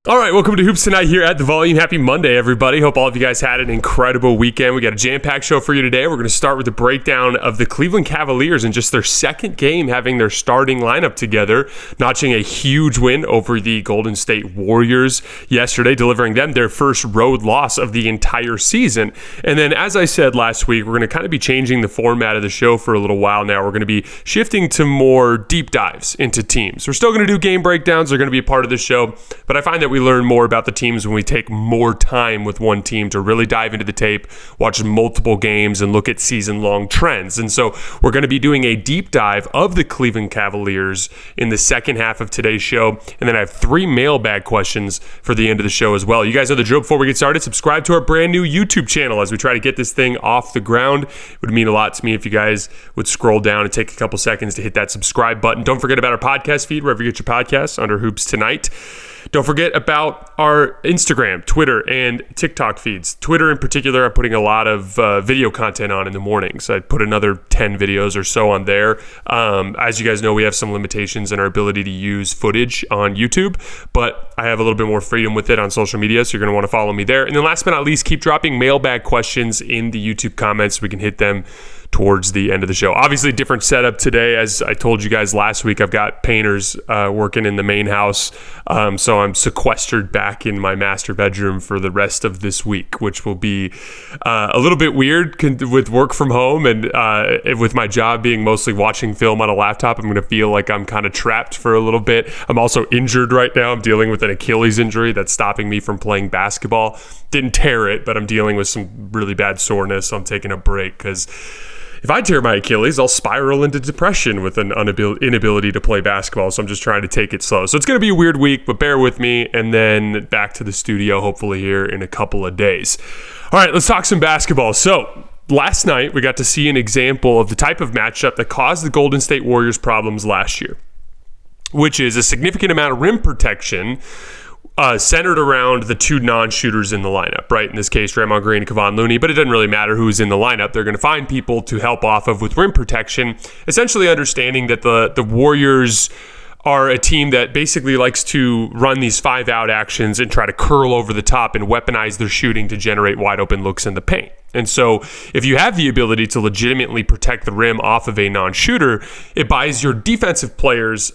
All right, welcome to Hoops Tonight here at The Volume. Happy Monday, everybody. Hope all of you guys had an incredible weekend. We got a jam-packed show for you today. We're going to start with a breakdown of the Cleveland Cavaliers in just their second game having their starting lineup together, notching a huge win over the Golden State Warriors yesterday, delivering them their first road loss of the entire season. And then, as I said last week, we're going to kind of be changing the format of the show for a little while now. We're going to be shifting to more deep dives into teams. We're still going to do game breakdowns. They're going to be a part of the show, but I find that we learn more about the teams when we take more time with one team to really dive into the tape, watch multiple games, and look at season-long trends. And so we're going to be doing a deep dive of the Cleveland Cavaliers in the second half of today's show. And then I have 3 mailbag questions for the end of the show as well. You guys know the drill. Before we get started, subscribe to our brand new YouTube channel as we try to get this thing off the ground. It would mean a lot to me if you guys would scroll down and take a couple seconds to hit that subscribe button. Don't forget about our podcast feed, wherever you get your podcasts, under Hoops Tonight. Don't forget about our Instagram, Twitter, and TikTok feeds. Twitter in particular, I'm putting a lot of video content on in the mornings. I put another 10 videos or so on there. As you guys know, we have some limitations in our ability to use footage on YouTube, but I have a little bit more freedom with it on social media, so you're going to want to follow me there. And then last but not least, keep dropping mailbag questions in the YouTube comments so we can hit them towards the end of the show. Obviously, different setup today. As I told you guys last week, I've got painters working in the main house, so I'm sequestered back in my master bedroom for the rest of this week, which will be a little bit weird with work from home and with my job being mostly watching film on a laptop. I'm going to feel like I'm kind of trapped for a little bit. I'm also injured right now. I'm dealing with an Achilles injury that's stopping me from playing basketball. Didn't tear it, but I'm dealing with some really bad soreness, so I'm taking a break because if I tear my Achilles, I'll spiral into depression with an inability to play basketball. So I'm just trying to take it slow. So it's going to be a weird week, but bear with me. And then back to the studio, hopefully here in a couple of days. All right, let's talk some basketball. So last night, we got to see an example of the type of matchup that caused the Golden State Warriors problems last year, which is a significant amount of rim protection centered around the 2 non-shooters in the lineup, right? In this case, Draymond Green and Kevon Looney, but it doesn't really matter who's in the lineup. They're going to find people to help off of with rim protection, essentially understanding that the Warriors are a team that basically likes to run these 5-out actions and try to curl over the top and weaponize their shooting to generate wide open looks in the paint. And so if you have the ability to legitimately protect the rim off of a non-shooter, it buys your defensive players,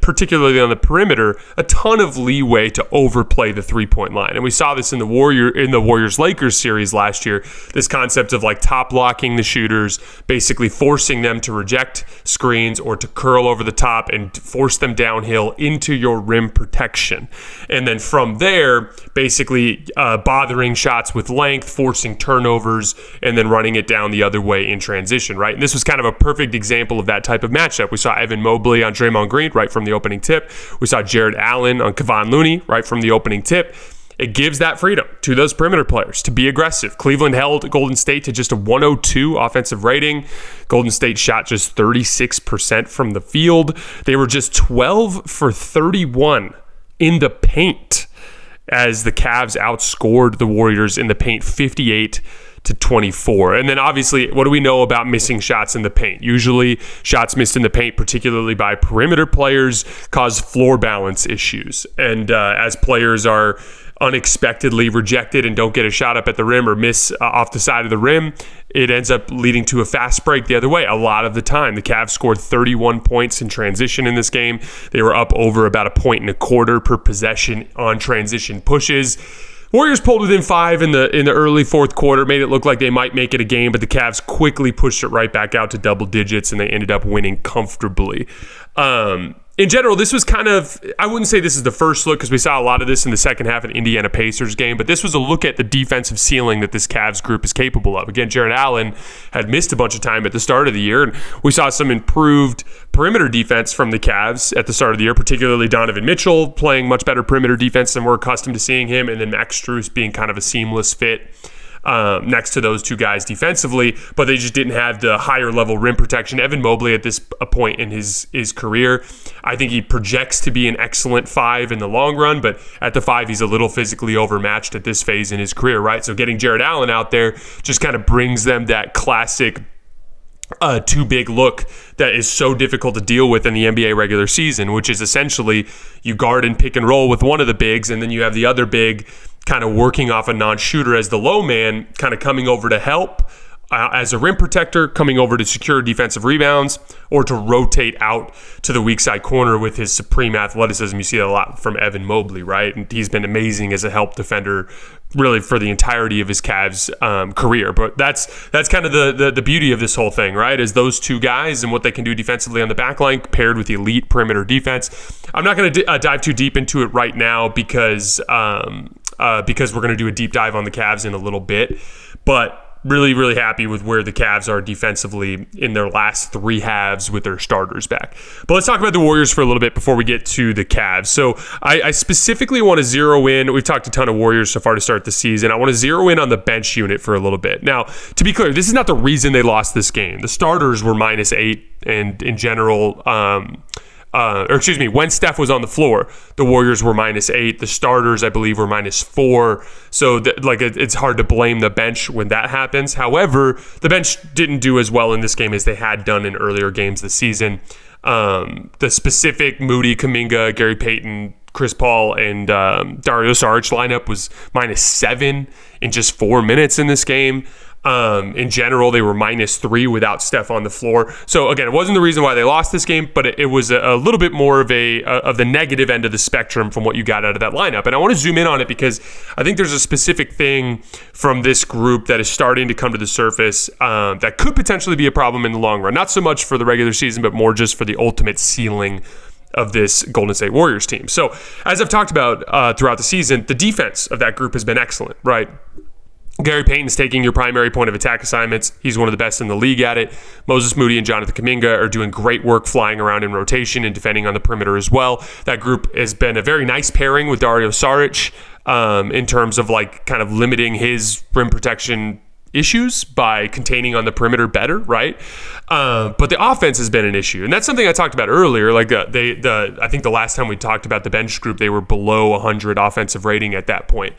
particularly on the perimeter, a ton of leeway to overplay the three-point line. And we saw this in the Warriors-Lakers series last year, this concept of like top locking the shooters, basically forcing them to reject screens or to curl over the top and force them downhill into your rim protection. And then from there, basically bothering shots with length, forcing turnovers, and then running it down the other way in transition, right? And this was kind of a perfect example of that type of matchup. We saw Evan Mobley on Draymond Green right from the opening tip. We saw Jared Allen on Kevon Looney right from the opening tip. It gives that freedom to those perimeter players to be aggressive. Cleveland held Golden State to just a 102 offensive rating. Golden State shot just 36% from the field. They were just 12 for 31 in the paint as the Cavs outscored the Warriors in the paint 58-24. And then obviously, what do we know about missing shots in the paint? Usually shots missed in the paint, particularly by perimeter players, cause floor balance issues. And as players are unexpectedly rejected and don't get a shot up at the rim or miss off the side of the rim, it ends up leading to a fast break the other way a lot of the time. The Cavs scored 31 points in transition in this game. They were up over about 1.25 points per possession on transition pushes. Warriors pulled within 5 in the early fourth quarter, made it look like they might make it a game, but the Cavs quickly pushed it right back out to double digits, and they ended up winning comfortably. In general, this was kind of, I wouldn't say this is the first look because we saw a lot of this in the second half of the Indiana Pacers game, but this was a look at the defensive ceiling that this Cavs group is capable of. Again, Jared Allen had missed a bunch of time at the start of the year, and we saw some improved perimeter defense from the Cavs at the start of the year, particularly Donovan Mitchell playing much better perimeter defense than we're accustomed to seeing him, and then Max Strus being kind of a seamless fit next to those two guys defensively, but they just didn't have the higher level rim protection. Evan Mobley at this point in his career, I think he projects to be an excellent 5 in the long run, but at the 5, he's a little physically overmatched at this phase in his career, right? So getting Jared Allen out there just kind of brings them that classic a too big look that is so difficult to deal with in the NBA regular season, which is essentially you guard and pick and roll with one of the bigs, and then you have the other big kind of working off a non-shooter as the low man, kind of coming over to help as a rim protector, coming over to secure defensive rebounds, or to rotate out to the weak side corner with his supreme athleticism. You see that a lot from Evan Mobley, right? And he's been amazing as a help defender really for the entirety of his Cavs career. But that's kind of the beauty of this whole thing, right? Is those two guys and what they can do defensively on the back line paired with the elite perimeter defense. I'm not going to dive too deep into it right now because we're going to do a deep dive on the Cavs in a little bit. But really, really happy with where the Cavs are defensively in their last three halves with their starters back. But let's talk about the Warriors for a little bit before we get to the Cavs. So I specifically want to zero in. We've talked a ton of Warriors so far to start the season. I want to zero in on the bench unit for a little bit. Now, to be clear, this is not the reason they lost this game. The starters were -8, and in general, when Steph was on the floor, the Warriors were -8. The starters, I believe, were -4. So, it's hard to blame the bench when that happens. However, the bench didn't do as well in this game as they had done in earlier games this season. The specific Moody, Kuminga, Gary Payton, Chris Paul, and Darius lineup was -7 in just 4 minutes in this game. In general, they were -3 without Steph on the floor. So again, it wasn't the reason why they lost this game, but it was a little bit more of the negative end of the spectrum from what you got out of that lineup. And I want to zoom in on it because I think there's a specific thing from this group that is starting to come to the surface that could potentially be a problem in the long run. Not so much for the regular season, but more just for the ultimate ceiling of this Golden State Warriors team. So as I've talked about throughout the season, the defense of that group has been excellent, right? Gary Payton's taking your primary point of attack assignments. He's one of the best in the league at it. Moses Moody and Jonathan Kuminga are doing great work flying around in rotation and defending on the perimeter as well. That group has been a very nice pairing with Darius in terms of kind of limiting his rim protection issues by containing on the perimeter better, right? But the offense has been an issue, and that's something I talked about earlier. I think the last time we talked about the bench group, they were below 100 offensive rating at that point.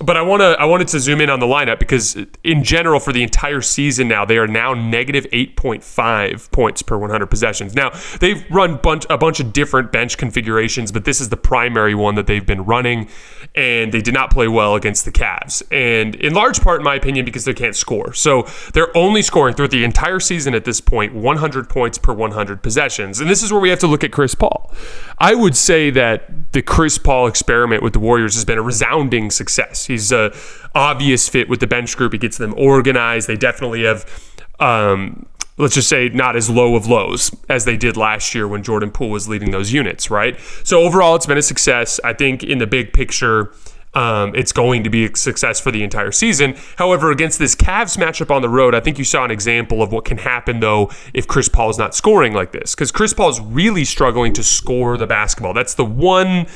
But I wanted to zoom in on the lineup because in general for the entire season now, they are now -8.5 points per 100 possessions. Now, they've run a bunch of different bench configurations, but this is the primary one that they've been running, and they did not play well against the Cavs. And in large part, in my opinion, because they can't score. So they're only scoring throughout the entire season at this point 100 points per 100 possessions. And this is where we have to look at Chris Paul. I would say that the Chris Paul experiment with the Warriors has been a resounding success. He's an obvious fit with the bench group. He gets them organized. They definitely have, let's just say, not as low of lows as they did last year when Jordan Poole was leading those units, right? So overall, it's been a success. I think in the big picture, it's going to be a success for the entire season. However, against this Cavs matchup on the road, I think you saw an example of what can happen, though, if Chris Paul's not scoring like this. Because Chris Paul's really struggling to score the basketball. That's the one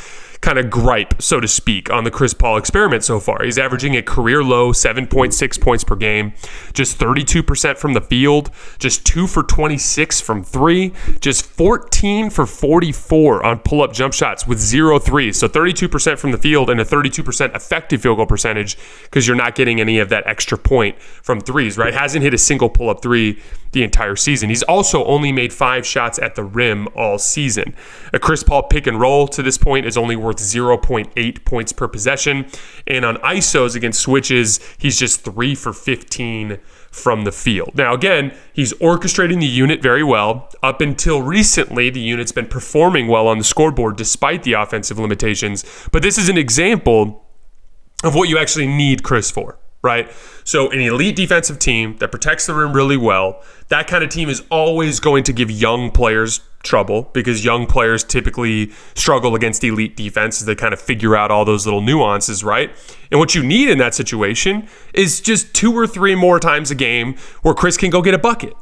kind of gripe, so to speak, on the Chris Paul experiment so far. He's averaging a career low 7.6 points per game, just 32% from the field, just 2 for 26 from 3, just 14 for 44 on pull-up jump shots with 0 threes. So 32% from the field and a 32% effective field goal percentage because you're not getting any of that extra point from threes, right? Hasn't hit a single pull-up three the entire season. He's also only made 5 shots at the rim all season. A Chris Paul pick and roll to this point is only worth 0.8 points per possession. And on ISOs against switches, he's just 3 for 15 from the field. Now, again, he's orchestrating the unit very well. Up until recently, the unit's been performing well on the scoreboard despite the offensive limitations. But this is an example of what you actually need Chris for, right? So an elite defensive team that protects the rim really well, that kind of team is always going to give young players trouble because young players typically struggle against elite defense as they kind of figure out all those little nuances, right? And what you need in that situation is just 2 or 3 more times a game where Chris can go get a bucket,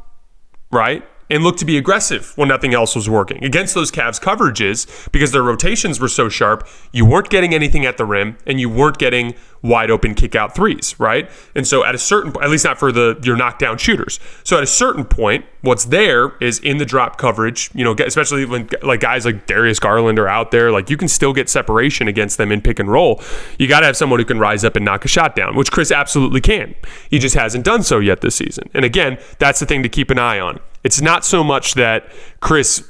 right? and look to be aggressive when nothing else was working. Against those Cavs coverages, because their rotations were so sharp, you weren't getting anything at the rim, and you weren't getting wide open kick out threes, right? And so at a certain point, at least not for your knockdown shooters. So at a certain point, what's there is in the drop coverage, especially when like guys like Darius, Garland are out there, like you can still get separation against them in pick and roll. You got to have someone who can rise up and knock a shot down, which Chris absolutely can. He just hasn't done so yet this season. And again, that's the thing to keep an eye on. It's not so much that Chris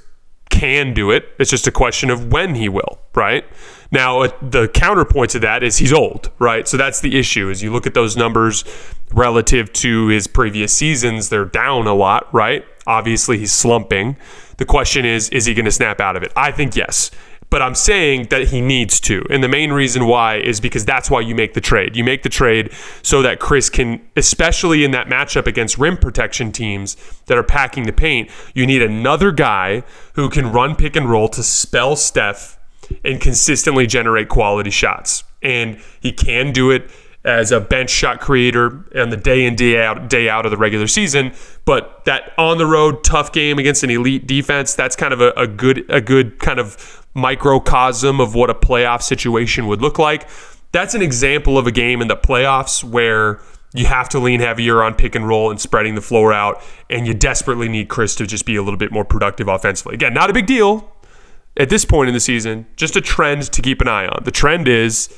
can do it. It's just a question of when he will, right? Now, the counterpoint to that is he's old, right? So that's the issue. As you look at those numbers relative to his previous seasons, they're down a lot, right? Obviously, he's slumping. The question is he going to snap out of it? I think yes. But I'm saying that he needs to. And the main reason why is because that's why you make the trade. You make the trade so that Chris can, especially in that matchup against rim protection teams that are packing the paint, you need another guy who can run pick and roll to spell Steph and consistently generate quality shots. And he can do it as a bench shot creator on the day in, day out of the regular season. But that on the road tough game against an elite defense, that's kind of a good kind of microcosm of what a playoff situation would look like. That's an example of a game in the playoffs where you have to lean heavier on pick and roll and spreading the floor out, and you desperately need Chris to just be a little bit more productive offensively. Again, not a big deal at this point in the season, just a trend to keep an eye on. The trend is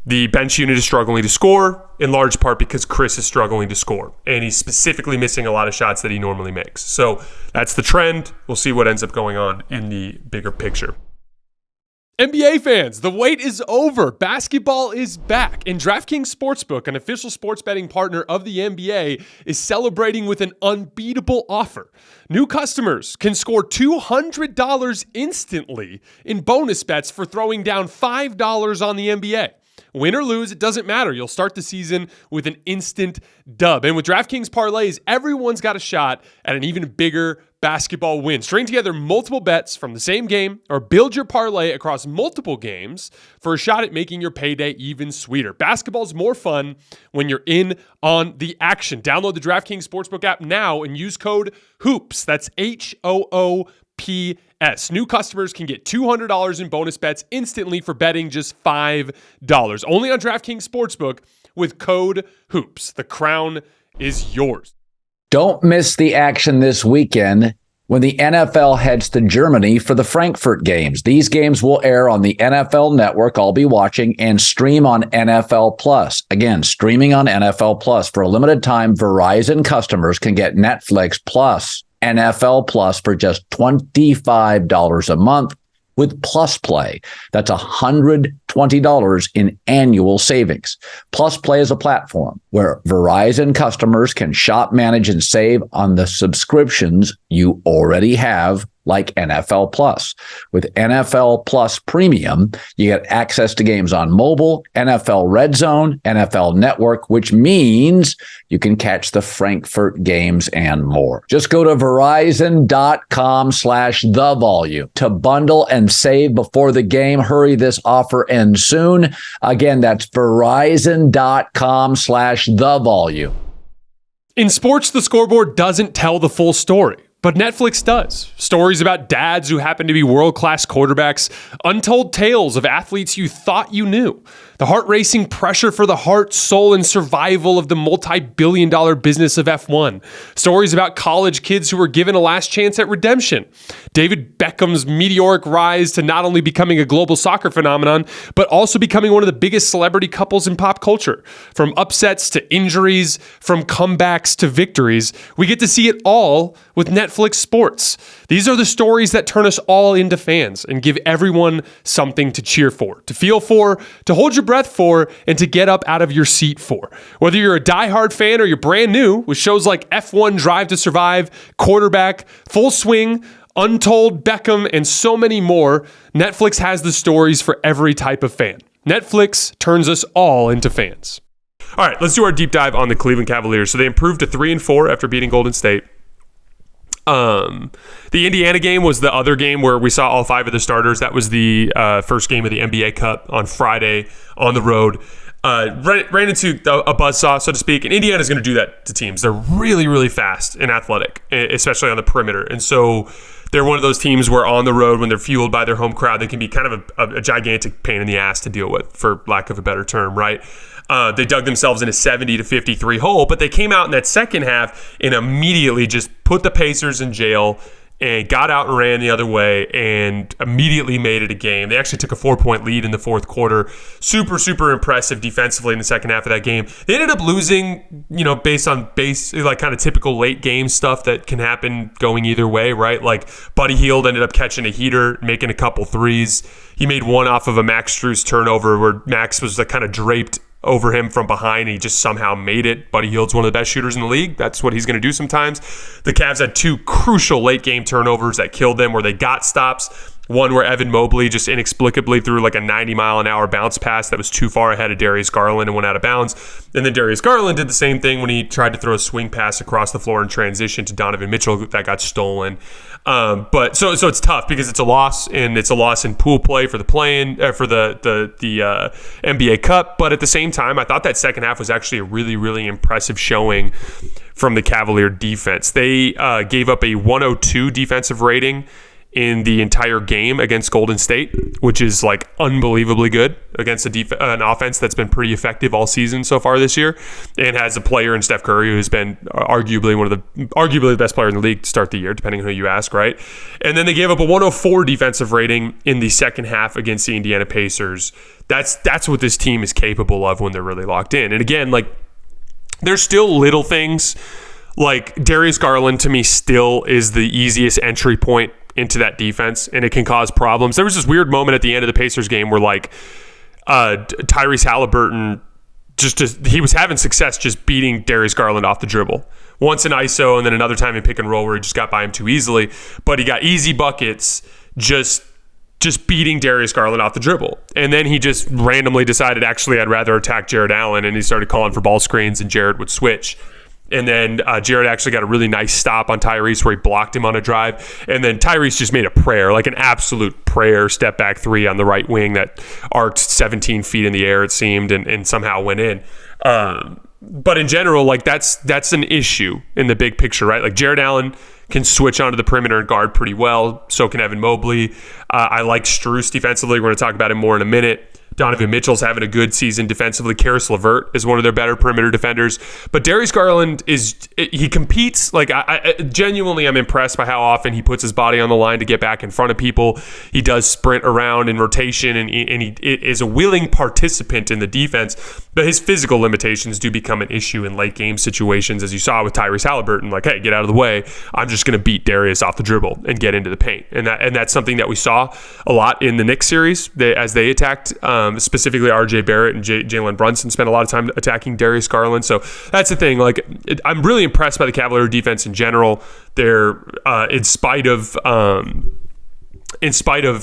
the bench unit is struggling to score, in large part because Chris is struggling to score, and he's specifically missing a lot of shots that he normally makes. So that's the trend. We'll see what ends up going on in the bigger picture. NBA fans, the wait is over. Basketball is back, and DraftKings Sportsbook, an official sports betting partner of the NBA, is celebrating with an unbeatable offer. New customers can score $200 instantly in bonus bets for throwing down $5 on the NBA. Win or lose, it doesn't matter. You'll start the season with an instant dub. And with DraftKings parlays, everyone's got a shot at an even bigger basketball win. String together multiple bets from the same game or build your parlay across multiple games for a shot at making your payday even sweeter. Basketball's more fun when you're in on the action. Download the DraftKings Sportsbook app now and use code HOOPS. That's HOOPS. New customers can get $200 in bonus bets instantly for betting just $5. Only on DraftKings Sportsbook with code HOOPS. The crown is yours. Don't miss the action this weekend when the NFL heads to Germany for the Frankfurt games. These games will air on the NFL Network. I'll be watching and stream on NFL Plus. Again, streaming on NFL Plus. For a limited time, Verizon customers can get Netflix Plus, NFL Plus for just $25 a month with Plus Play. That's $120 in annual savings. Plus Play is a platform where Verizon customers can shop, manage, and save on the subscriptions you already have, like NFL Plus. With NFL Plus Premium, you get access to games on mobile, NFL Red Zone, NFL Network, which means you can catch the Frankfurt games and more. Just go to Verizon.com/thevolume to bundle and save before the game. Hurry, this offer ends soon. Again, that's Verizon.com/thevolume. In sports, the scoreboard doesn't tell the full story, but Netflix does. Stories about dads who happen to be world-class quarterbacks, untold tales of athletes you thought you knew, the heart-racing pressure for the heart, soul, and survival of the multi-billion-dollar business of F1, stories about college kids who were given a last chance at redemption, David Beckham's meteoric rise to not only becoming a global soccer phenomenon, but also becoming one of the biggest celebrity couples in pop culture. From upsets to injuries, from comebacks to victories, we get to see it all with Netflix Sports. These are the stories that turn us all into fans and give everyone something to cheer for, to feel for, to hold your breath for, and to get up out of your seat for. Whether you're a diehard fan or you're brand new, with shows like F1 Drive to Survive, Quarterback, Full Swing, Untold, Beckham, and so many more, Netflix has the stories for every type of fan. Netflix turns us all into fans. All right, let's do our deep dive on the Cleveland Cavaliers. So they improved to 3-4 after beating Golden State. The Indiana game was the other game where we saw all five of the starters. That was the first game of the NBA Cup on Friday on the road. ran into a buzzsaw, so to speak, and Indiana's going to do that to teams. They're really, really fast and athletic, especially on the perimeter. And so they're one of those teams where on the road, when they're fueled by their home crowd, they can be kind of a gigantic pain in the ass to deal with, for lack of a better term, right? They dug themselves in a 70-53 hole, but they came out in that second half and immediately just put the Pacers in jail and got out and ran the other way and immediately made it a game. They actually took a 4-point lead in the fourth quarter. Super, super impressive defensively in the second half of that game. They ended up losing, based on like kind of typical late game stuff that can happen going either way, right? Like Buddy Hield ended up catching a heater, making a couple threes. He made one off of a Max Strus turnover where Max was like kind of draped over him from behind. He just somehow made it. Buddy Hield's one of the best shooters in the league. That's what he's going to do sometimes. The Cavs had two crucial late game turnovers that killed them, where they got stops. One where Evan Mobley just inexplicably threw like a 90-mile-an-hour bounce pass that was too far ahead of Darius Garland and went out of bounds. And then Darius Garland did the same thing when he tried to throw a swing pass across the floor in transition to Donovan Mitchell that got stolen. But so it's tough because it's a loss, and it's a loss in pool play for the play-in for the NBA Cup. But at the same time, I thought that second half was actually a really, really impressive showing from the Cavalier defense. They gave up a 102 defensive rating in the entire game against Golden State, which is like unbelievably good against an offense that's been pretty effective all season so far this year, and has a player in Steph Curry who's been arguably the best player in the league to start the year, depending on who you ask, right? And then they gave up a 104 defensive rating in the second half against the Indiana Pacers. That's what this team is capable of when they're really locked in. And again, like, there's still little things, like Darius Garland to me still is the easiest entry point into that defense, and it can cause problems. There was this weird moment at the end of the Pacers game where like Tyrese Halliburton he was having success just beating Darius Garland off the dribble. Once in ISO and then another time in pick and roll where he just got by him too easily. But he got easy buckets just beating Darius Garland off the dribble. And then he just randomly decided, actually, I'd rather attack Jared Allen, and he started calling for ball screens, and Jared would switch. And then Jared actually got a really nice stop on Tyrese where he blocked him on a drive. And then Tyrese just made a prayer, like an absolute prayer, step back three on the right wing that arced 17 feet in the air, it seemed, and somehow went in. But in general, like that's an issue in the big picture, right? Like Jared Allen can switch onto the perimeter and guard pretty well. So can Evan Mobley. I like Strus defensively. We're going to talk about him more in a minute. Donovan Mitchell's having a good season defensively. Karis LeVert is one of their better perimeter defenders. But Darius Garland he competes. Like, I genuinely am impressed by how often he puts his body on the line to get back in front of people. He does sprint around in rotation, and he is a willing participant in the defense. But his physical limitations do become an issue in late game situations, as you saw with Tyrese Halliburton. Like, hey, get out of the way. I'm just going to beat Darius off the dribble and get into the paint. And that's something that we saw a lot in the Knicks series as they attacked. Specifically, R.J. Barrett and Jalen Brunson spent a lot of time attacking Darius Garland. So that's the thing. Like, I'm really impressed by the Cavalier defense in general. They're in spite of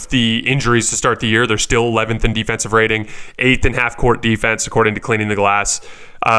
the injuries to start the year, they're still 11th in defensive rating, 8th in half-court defense, according to Cleaning the Glass.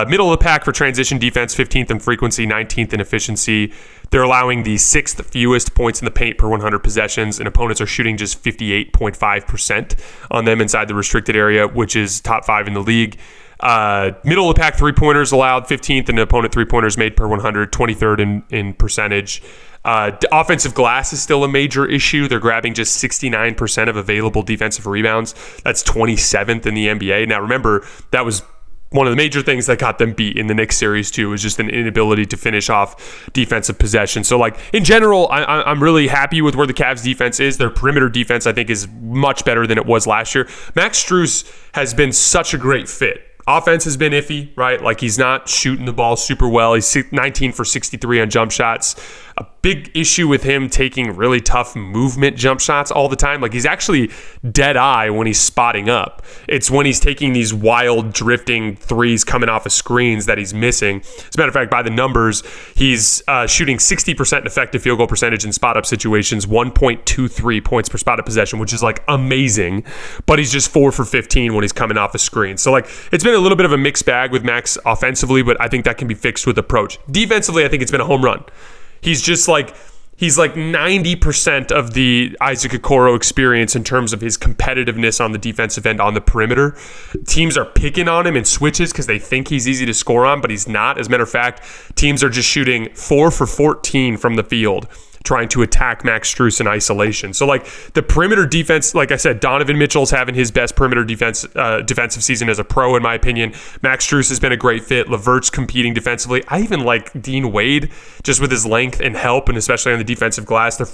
Middle of the pack for transition defense, 15th in frequency, 19th in efficiency. They're allowing the 6th fewest points in the paint per 100 possessions, and opponents are shooting just 58.5% on them inside the restricted area, which is top 5 in the league. Middle of the pack three-pointers allowed, 15th in opponent three-pointers made per 100, 23rd in percentage. Offensive glass is still a major issue. They're grabbing just 69% of available defensive rebounds. That's 27th in the NBA. Now, remember, that was one of the major things that got them beat in the Knicks series too, was just an inability to finish off defensive possession. So, like, in general, I'm really happy with where the Cavs defense is. Their perimeter defense, I think, is much better than it was last year. Max Strus has been such a great fit. Offense has been iffy, right? Like, he's not shooting the ball super well. He's 19 for 63 on jump shots. A big issue with him taking really tough movement jump shots all the time. Like, he's actually dead eye when he's spotting up. It's when he's taking these wild drifting threes coming off of screens that he's missing. As a matter of fact, by the numbers, he's shooting 60% effective field goal percentage in spot up situations, 1.23 points per spot up possession, which is like amazing. But he's just 4 for 15 when he's coming off a screen. So, like, it's been a little bit of a mixed bag with Max offensively, but I think that can be fixed with approach. Defensively, I think it's been a home run. He's just like, He's like 90% of the Isaac Okoro experience in terms of his competitiveness on the defensive end on the perimeter. Teams are picking on him in switches because they think he's easy to score on, but he's not. As a matter of fact, teams are just shooting 4 for 14 from the field, trying to attack Max Strus in isolation. So like the perimeter defense, like I said, Donovan Mitchell's having his best perimeter defensive season as a pro, in my opinion. Max Strus has been a great fit. LeVert's competing defensively. I even like Dean Wade just with his length and help, and especially on the defensive glass. The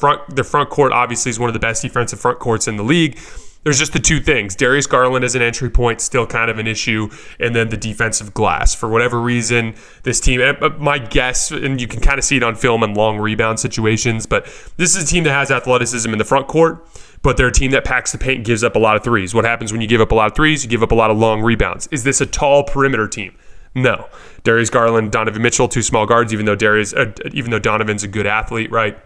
front court obviously is one of the best defensive front courts in the league. There's just the two things. Darius Garland as an entry point, still kind of an issue, and then the defensive glass. For whatever reason, this team, my guess, and you can kind of see it on film in long rebound situations, but this is a team that has athleticism in the front court, but they're a team that packs the paint and gives up a lot of threes. What happens when you give up a lot of threes? You give up a lot of long rebounds. Is this a tall perimeter team? No. Darius Garland, Donovan Mitchell, two small guards, even though Donovan's a good athlete, right?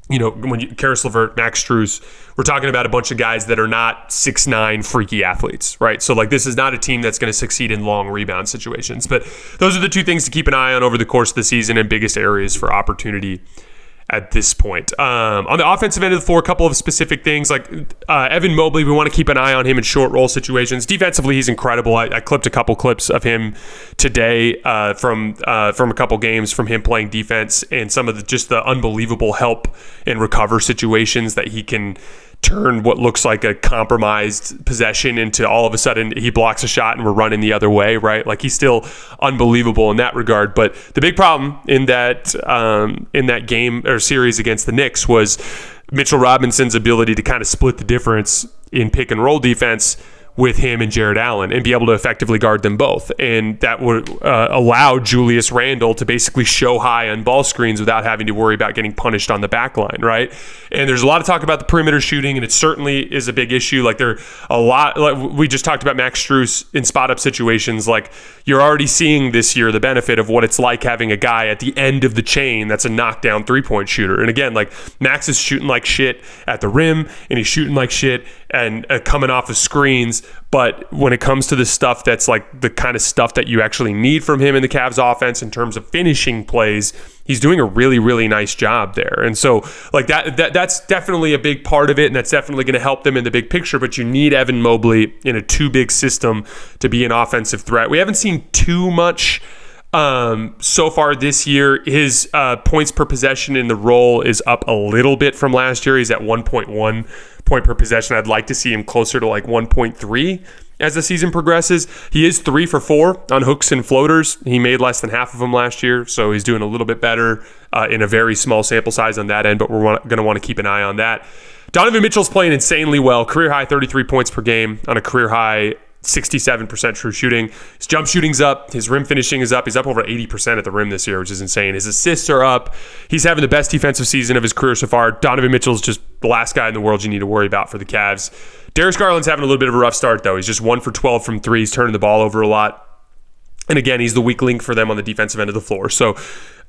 You know, when Karis LeVert, Max Strus, we're talking about a bunch of guys that are not 6'9" freaky athletes, right? So like this is not a team that's going to succeed in long rebound situations. But those are the two things to keep an eye on over the course of the season and biggest areas for opportunity at this point. On the offensive end of the floor, a couple of specific things like Evan Mobley, we want to keep an eye on him in short roll situations. Defensively, he's incredible. I clipped a couple clips of him today from a couple games from him playing defense and some of the unbelievable help and recover situations that he can turn what looks like a compromised possession into all of a sudden he blocks a shot and we're running the other way, right? Like he's still unbelievable in that regard. But the big problem in that game or series against the Knicks was Mitchell Robinson's ability to kind of split the difference in pick and roll defense with him and Jared Allen and be able to effectively guard them both. And that would allow Julius Randle to basically show high on ball screens without having to worry about getting punished on the back line, right? And there's a lot of talk about the perimeter shooting, and it certainly is a big issue. Like we just talked about Max Strus in spot-up situations. Like you're already seeing this year the benefit of what it's like having a guy at the end of the chain that's a knockdown three-point shooter. And again, like Max is shooting like shit at the rim, and he's shooting like shit and coming off of screens. But when it comes to the stuff that's like the kind of stuff that you actually need from him in the Cavs offense in terms of finishing plays, he's doing a really, really nice job there. And so like that's definitely a big part of it, and that's definitely going to help them in the big picture. But you need Evan Mobley in a too big system to be an offensive threat. We haven't seen too much so far this year. His points per possession in the role is up a little bit from last year. He's at 1.1 point per possession. I'd like to see him closer to like 1.3 as the season progresses. He is 3 for 4 on hooks and floaters. He made less than half of them last year, so he's doing a little bit better in a very small sample size on that end, but we're going to want to keep an eye on that. Donovan Mitchell's playing insanely well. Career high 33 points per game on a career high 67% true shooting. His jump shooting's up. His rim finishing is up. He's up over 80% at the rim this year, which is insane. His assists are up. He's having the best defensive season of his career so far. Donovan Mitchell's just the last guy in the world you need to worry about for the Cavs. Darius Garland's having a little bit of a rough start, though. He's just 1 for 12 from three. He's turning the ball over a lot. And again, he's the weak link for them on the defensive end of the floor. So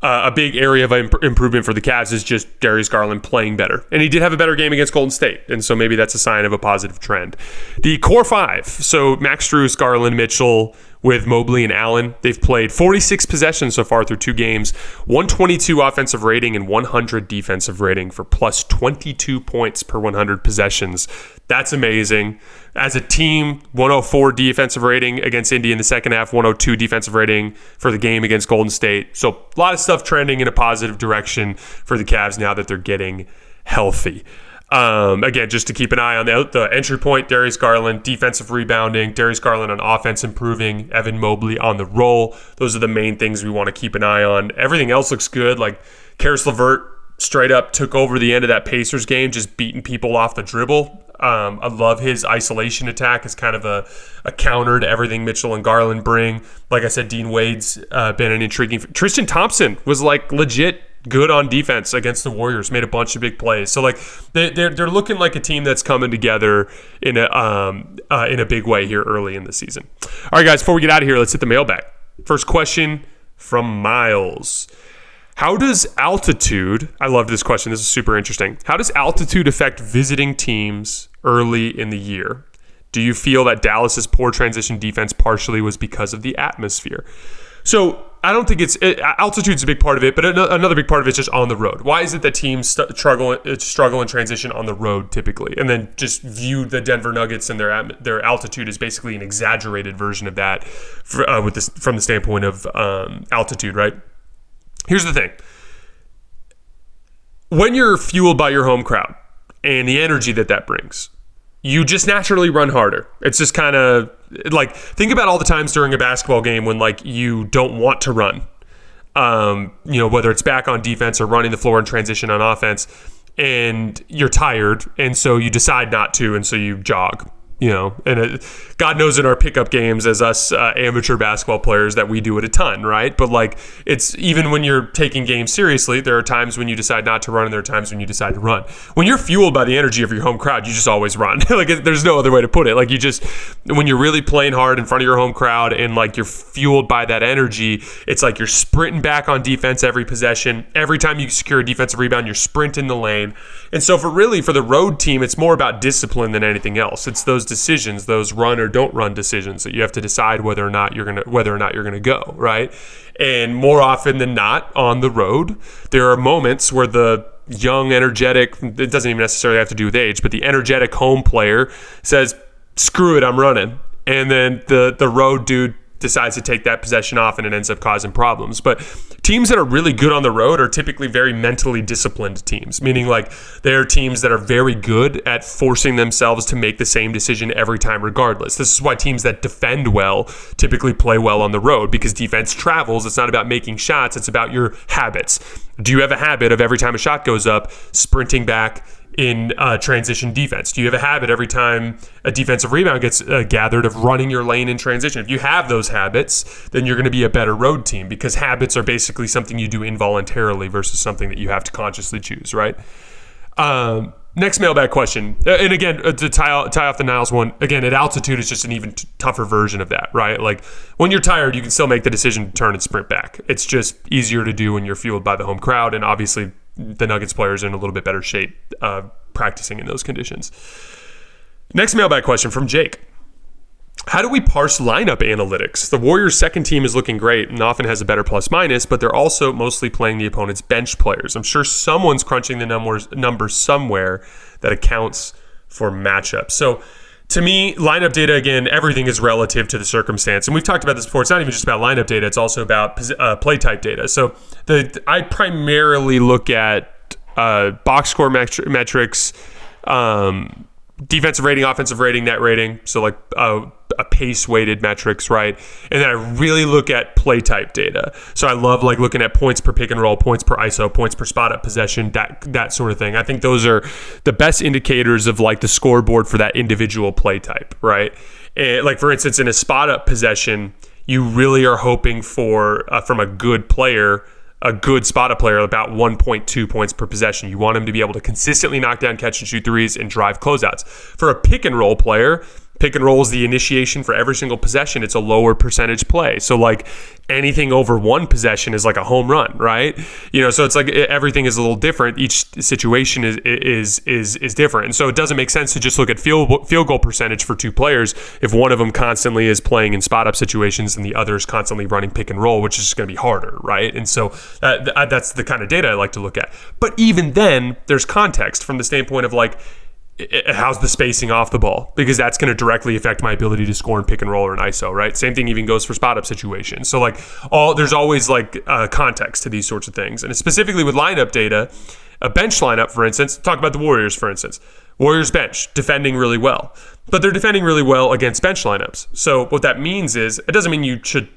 a big area of improvement for the Cavs is just Darius Garland playing better. And he did have a better game against Golden State, and so maybe that's a sign of a positive trend. The core five, so Max Strus, Garland, Mitchell, with Mobley and Allen, they've played 46 possessions so far through 2 games, 122 offensive rating and 100 defensive rating for plus 22 points per 100 possessions. That's amazing. As a team, 104 defensive rating against Indy in the second half, 102 defensive rating for the game against Golden State. So a lot of stuff trending in a positive direction for the Cavs now that they're getting healthy. Again, just to keep an eye on the entry point, Darius Garland, defensive rebounding, Darius Garland on offense improving, Evan Mobley on the roll. Those are the main things we want to keep an eye on. Everything else looks good. Like Karis LeVert straight up took over the end of that Pacers game, just beating people off the dribble. I love his isolation attack as kind of a counter to everything Mitchell and Garland bring. Like I said, Dean Wade's been an intriguing. Tristan Thompson was like legit good on defense against the Warriors, made a bunch of big plays. So like they're looking like a team that's coming together in a big way here early in the season. All right, guys, before we get out of here, let's hit the mailbag. First question from Miles. How does altitude, I love this question, this is super interesting. How does altitude affect visiting teams early in the year? Do you feel that Dallas's poor transition defense partially was because of the atmosphere? So I don't think altitude's a big part of it, but another big part of it is just on the road. Why is it that teams struggle in transition on the road typically, and then just view the Denver Nuggets and their altitude as basically an exaggerated version of that from the standpoint of altitude, right? Here's the thing. When you're fueled by your home crowd and the energy that brings, you just naturally run harder. It's just kind of like, think about all the times during a basketball game when like you don't want to run, whether it's back on defense or running the floor in transition on offense, and you're tired, and so you decide not to, and so you jog. And God knows in our pickup games as us amateur basketball players that we do it a ton, right? But like, it's even when you're taking games seriously, there are times when you decide not to run and there are times when you decide to run. When you're fueled by the energy of your home crowd, you just always run. Like, there's no other way to put it. Like, when you're really playing hard in front of your home crowd and like you're fueled by that energy, it's like you're sprinting back on defense every possession. Every time you secure a defensive rebound, you're sprinting the lane. And so for the road team, it's more about discipline than anything else. It's those decisions, those run or don't run decisions that you have to decide whether or not you're gonna go, right? And more often than not on the road, there are moments where the young, energetic, it doesn't even necessarily have to do with age, but the energetic home player says, screw it, I'm running. And then the road dude decides to take that possession off, and it ends up causing problems. But teams that are really good on the road are typically very mentally disciplined teams, meaning like they're teams that are very good at forcing themselves to make the same decision every time regardless. This is why teams that defend well typically play well on the road, because defense travels. It's not about making shots, it's about your habits. Do you have a habit of every time a shot goes up, sprinting back in transition defense? Do you have a habit every time a defensive rebound gets gathered of running your lane in transition? If you have those habits, then you're going to be a better road team, because habits are basically something you do involuntarily versus something that you have to consciously choose, right? Next mailbag question. And again, to tie off the Niles one, again, at altitude, it's just an even tougher version of that, right? Like, when you're tired, you can still make the decision to turn and sprint back. It's just easier to do when you're fueled by the home crowd, and obviously the Nuggets players are in a little bit better shape practicing in those conditions. Next mailbag question from Jake. How do we parse lineup analytics? The Warriors' second team is looking great and often has a better plus-minus, but they're also mostly playing the opponent's bench players. I'm sure someone's crunching the numbers somewhere that accounts for matchups. So to me, lineup data, again, everything is relative to the circumstance. And we've talked about this before. It's not even just about lineup data. It's also about play type data. So I primarily look at box score metrics, defensive rating, offensive rating, net rating. So like a pace-weighted metrics, right? And then I really look at play type data. So I love like looking at points per pick and roll, points per ISO, points per spot up possession, that sort of thing. I think those are the best indicators of like the scoreboard for that individual play type, right? And like, for instance, in a spot up possession, you really are hoping for from a good player, a good spot up player, about 1.2 points per possession. You want him to be able to consistently knock down catch and shoot threes and drive closeouts. For a pick and roll player, pick and roll is the initiation for every single possession. It's a lower percentage play. So like anything over one possession is like a home run, right? So it's like everything is a little different. Each situation is different. And so it doesn't make sense to just look at field goal percentage for two players if one of them constantly is playing in spot up situations and the other is constantly running pick and roll, which is just going to be harder, right? And so that's the kind of data I like to look at. But even then, there's context from the standpoint of like, how's the spacing off the ball? Because that's going to directly affect my ability to score in pick and roll or an ISO, right? Same thing even goes for spot up situations. So like there's always like context to these sorts of things. And specifically with lineup data, a bench lineup, for instance, talk about the Warriors, for instance. Warriors bench, defending really well. But they're defending really well against bench lineups. So what that means is, it doesn't mean you should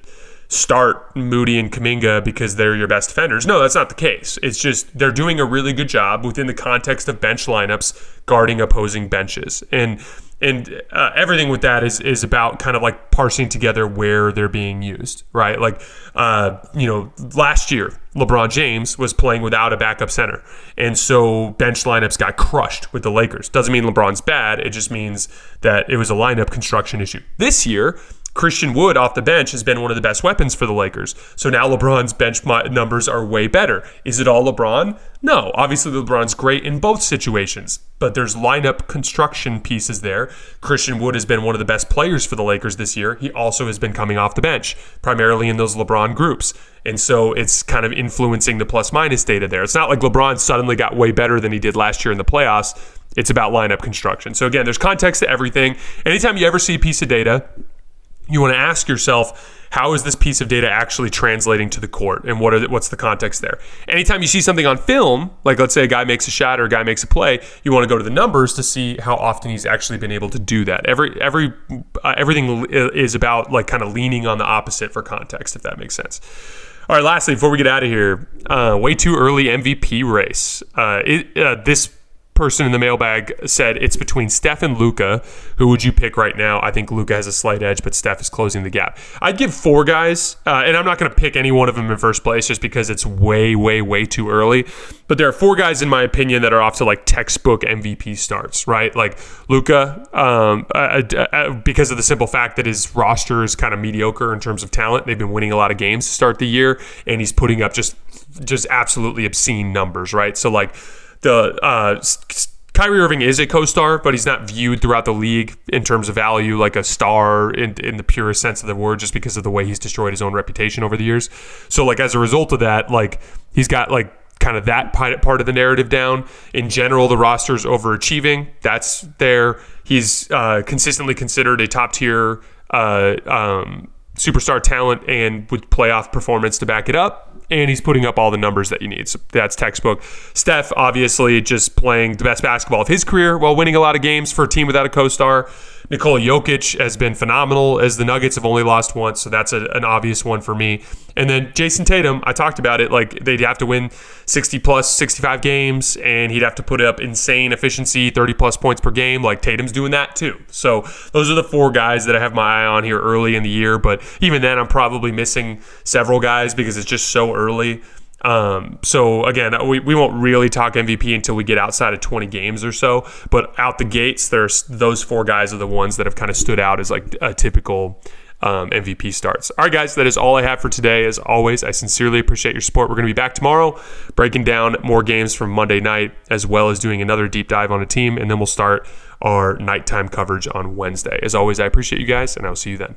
start Moody and Kuminga because they're your best defenders. No, that's not the case. It's just they're doing a really good job within the context of bench lineups guarding opposing benches. And everything with that is about kind of like parsing together where they're being used, right? Like, last year, LeBron James was playing without a backup center. And so bench lineups got crushed with the Lakers. Doesn't mean LeBron's bad. It just means that it was a lineup construction issue. This year, Christian Wood off the bench has been one of the best weapons for the Lakers. So now LeBron's bench numbers are way better. Is it all LeBron? No. Obviously, LeBron's great in both situations, but there's lineup construction pieces there. Christian Wood has been one of the best players for the Lakers this year. He also has been coming off the bench, primarily in those LeBron groups. And so it's kind of influencing the plus-minus data there. It's not like LeBron suddenly got way better than he did last year in the playoffs. It's about lineup construction. So again, there's context to everything. Anytime you ever see a piece of data, you want to ask yourself, how is this piece of data actually translating to the court, and what's the context there? Anytime you see something on film, like let's say a guy makes a shot or a guy makes a play, you want to go to the numbers to see how often he's actually been able to do that. Everything is about like kind of leaning on the opposite for context, if that makes sense. All right, lastly, before we get out of here, way too early MVP race. This person in the mailbag said it's between Steph and Luka. Who would you pick right now? I think Luka has a slight edge, but Steph is closing the gap. I'd give 4 guys, and I'm not going to pick any one of them in first place just because it's way, way, way too early. But there are 4 guys, in my opinion, that are off to like textbook MVP starts, right? Like Luka, because of the simple fact that his roster is kind of mediocre in terms of talent. They've been winning a lot of games to start the year, and he's putting up just absolutely obscene numbers, right? So like, Kyrie Irving is a co-star, but he's not viewed throughout the league in terms of value like a star in the purest sense of the word, just because of the way he's destroyed his own reputation over the years. So like as a result of that, like he's got like kind of that part of the narrative down. In general, the roster's overachieving. That's there. He's consistently considered a top tier superstar talent, and with playoff performance to back it up. And he's putting up all the numbers that you need. So that's textbook. Steph, obviously, just playing the best basketball of his career while winning a lot of games for a team without a co-star. Nikola Jokic has been phenomenal, as the Nuggets have only lost once, so that's an obvious one for me. And then Jason Tatum, I talked about it, like they'd have to win 60-plus, 65 games, and he'd have to put up insane efficiency, 30-plus points per game. Like Tatum's doing that too. So those are the 4 guys that I have my eye on here early in the year, but even then I'm probably missing several guys because it's just so early. So again, we won't really talk MVP until we get outside of 20 games or so, but out the gates, there's those 4 guys are the ones that have kind of stood out as like a typical MVP starts. All right, guys, that is all I have for today. As always, I sincerely appreciate your support. We're going to be back tomorrow, breaking down more games from Monday night, as well as doing another deep dive on a team, and then we'll start our nighttime coverage on Wednesday. As always, I appreciate you guys, and I'll see you then.